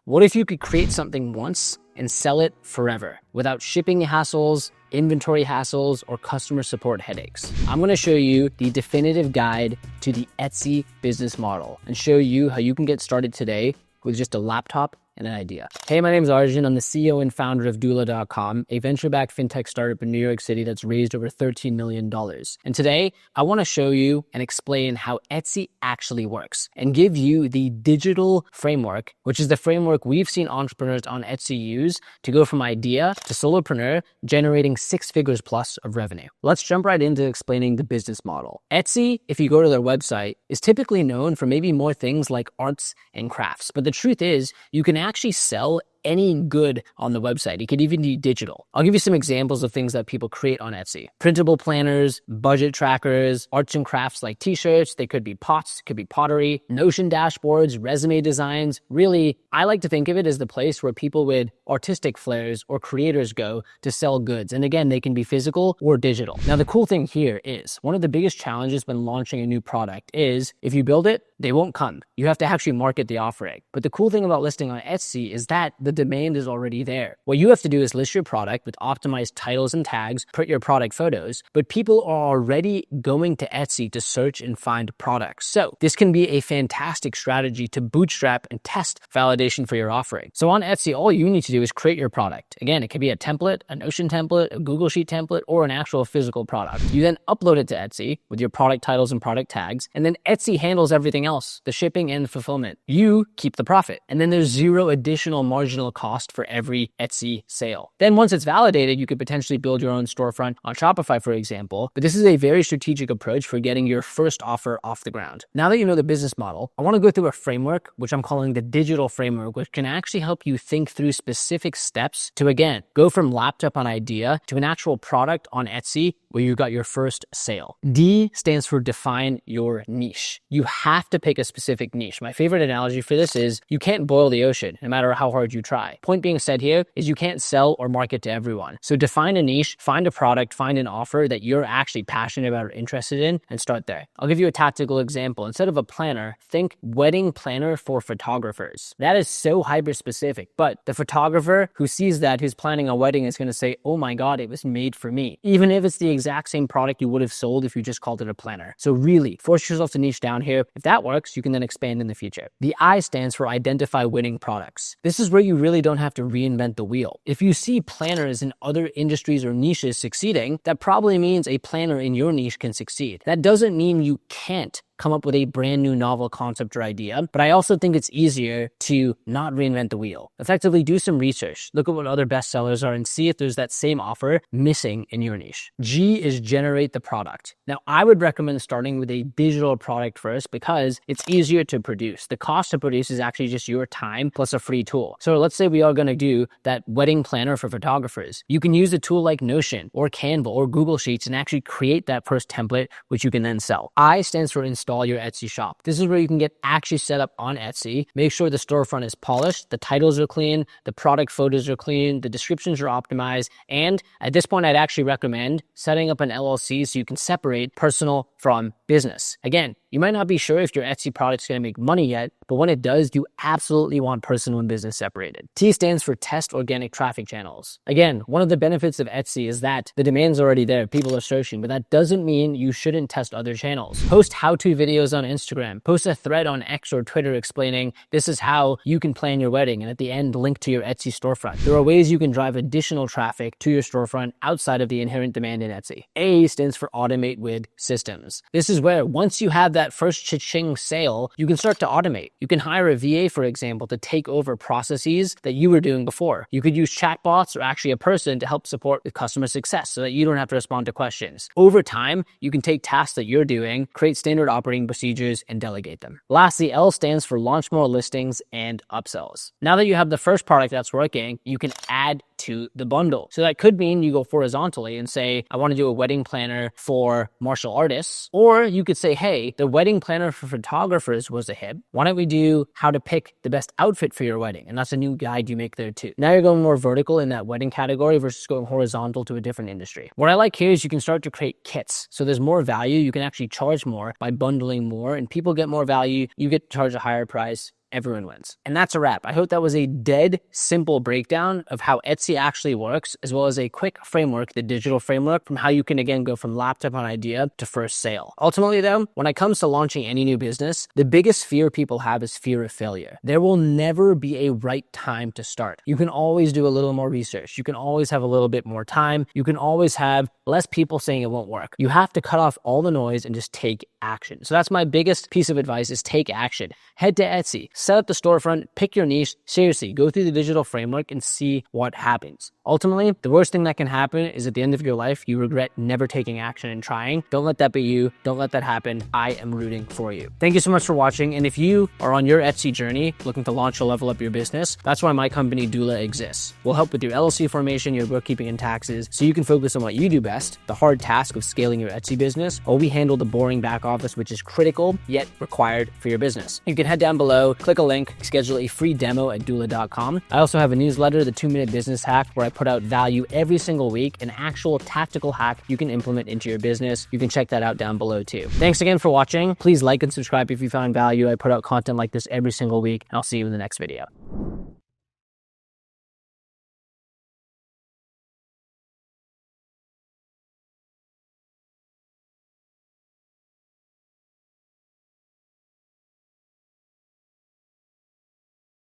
What if you could create something once and sell it forever without shipping hassles, inventory hassles, or customer support headaches? I'm gonna show you the definitive guide to the Etsy business model and show you how you can get started today with just a laptop and an idea. Hey, my name is Arjun. I'm the CEO and founder of doola.com, a venture-backed fintech startup in New York City that's raised over $13 million. And today, I want to show you and explain how Etsy actually works and give you the digital framework, which is the framework we've seen entrepreneurs on Etsy use to go from idea to solopreneur, generating 6 figures plus of revenue. Let's jump right into explaining the business model. Etsy, if you go to their website, is typically known for maybe more things like arts and crafts. But the truth is, you can actually sell any good on the website. It could even be digital. I'll give you some examples of things that people create on Etsy. Printable planners, budget trackers, arts and crafts like t-shirts. They could be pots, could be pottery, Notion dashboards, resume designs. Really, I like to think of it as the place where people with artistic flares or creators go to sell goods. And again, they can be physical or digital. Now, the cool thing here is one of the biggest challenges when launching a new product is if you build it, they won't come. You have to actually market the offering. But the cool thing about listing on Etsy is that the demand is already there. What you have to do is list your product with optimized titles and tags, put your product photos, but people are already going to Etsy to search and find products. So this can be a fantastic strategy to bootstrap and test validation for your offering. So on Etsy, all you need to do is create your product. Again, it could be a template, a Notion template, a Google Sheet template, or an actual physical product. You then upload it to Etsy with your product titles and product tags, and then Etsy handles everything else, the shipping and fulfillment. You keep the profit, and then there's zero additional marginal cost for every Etsy sale. Then once it's validated, you could potentially build your own storefront on Shopify, for example, but this is a very strategic approach for getting your first offer off the ground. Now that you know the business model, I want to go through a framework, which I'm calling the digital framework, which can actually help you think through specific steps to, again, go from laptop on idea to an actual product on Etsy where you got your first sale. D stands for define your niche. You have to pick a specific niche. My favorite analogy for this is you can't boil the ocean, no matter how hard you try. Point being said here is you can't sell or market to everyone. So define a niche, find a product, find an offer that you're actually passionate about or interested in, and start there. I'll give you a tactical example. Instead of a planner, think wedding planner for photographers. That is so hyper specific, but the photographer who sees that, who's planning a wedding, is going to say, oh my God, it was made for me. Even if it's the exact same product you would have sold if you just called it a planner. So really, force yourself to niche down here. If that works, you can then expand in the future. The I stands for identify winning products. This is where you really don't have to reinvent the wheel. If you see planners in other industries or niches succeeding, that probably means a planner in your niche can succeed. That doesn't mean you can't come up with a brand new novel concept or idea, but I also think it's easier to not reinvent the wheel. Effectively do some research, look at what other bestsellers are and see if there's that same offer missing in your niche. G is generate the product. Now, I would recommend starting with a digital product first because it's easier to produce. The cost to produce is actually just your time plus a free tool. So let's say we are going to do that wedding planner for photographers. You can use a tool like Notion or Canva or Google Sheets and actually create that first template, which you can then sell. I stands for install your Etsy shop. This is where you can get actually set up on Etsy. Make sure the storefront is polished, the titles are clean, the product photos are clean, the descriptions are optimized, and at this point, I'd actually recommend setting up an LLC so you can separate personal from business. Again, you might not be sure if your Etsy product is going to make money yet, but when it does, you absolutely want personal and business separated. T stands for test organic traffic channels. Again, one of the benefits of Etsy is that the demand's already there. People are searching, but that doesn't mean you shouldn't test other channels. Post how-to videos on Instagram. Post a thread on X or Twitter explaining this is how you can plan your wedding, and at the end, link to your Etsy storefront. There are ways you can drive additional traffic to your storefront outside of the inherent demand in Etsy. A stands for automate with systems. This is where once you have that first cha-ching sale, you can start to automate. You can hire a VA, for example, to take over processes that you were doing before. You could use chatbots or actually a person to help support with customer success so that you don't have to respond to questions. Over time, you can take tasks that you're doing, create standard operating procedures, and delegate them. Lastly, L stands for launch more listings and upsells. Now that you have the first product that's working, you can add to the bundle. So that could mean you go horizontally and say, I want to do a wedding planner for martial artists. Or you could say, hey, the wedding planner for photographers was a hit. Why don't we do how to pick the best outfit for your wedding? And that's a new guide you make there too. Now you're going more vertical in that wedding category versus going horizontal to a different industry. What I like here is you can start to create kits. So there's more value. You can actually charge more by bundling more, and people get more value. You get to charge a higher price. everyone wins. And that's a wrap. I hope that was a dead simple breakdown of how Etsy actually works, as well as a quick framework, the digital framework, from how you can again go from laptop on idea to first sale. Ultimately though, when it comes to launching any new business, the biggest fear people have is fear of failure. There will never be a right time to start. You can always do a little more research. You can always have a little bit more time. You can always have less people saying it won't work. You have to cut off all the noise and just take action. So that's my biggest piece of advice, is take action. Head to Etsy, set up the storefront, pick your niche. Seriously, go through the digital framework and see what happens. Ultimately, the worst thing that can happen is at the end of your life, you regret never taking action and trying. Don't let that be you. Don't let that happen. I am rooting for you. Thank you so much for watching. And if you are on your Etsy journey, looking to launch or level up your business, that's why my company Doola exists. We'll help with your LLC formation, your bookkeeping and taxes, so you can focus on what you do best, the hard task of scaling your Etsy business, while we handle the boring back office, which is critical yet required for your business. You can head down below, click a link, schedule a free demo at doola.com. I also have a newsletter, the 2-Minute Business Hack, where I put out value every single week, an actual tactical hack you can implement into your business. You can check that out down below too. Thanks again for watching. Please like and subscribe if you found value. I put out content like this every single week, and I'll see you in the next video.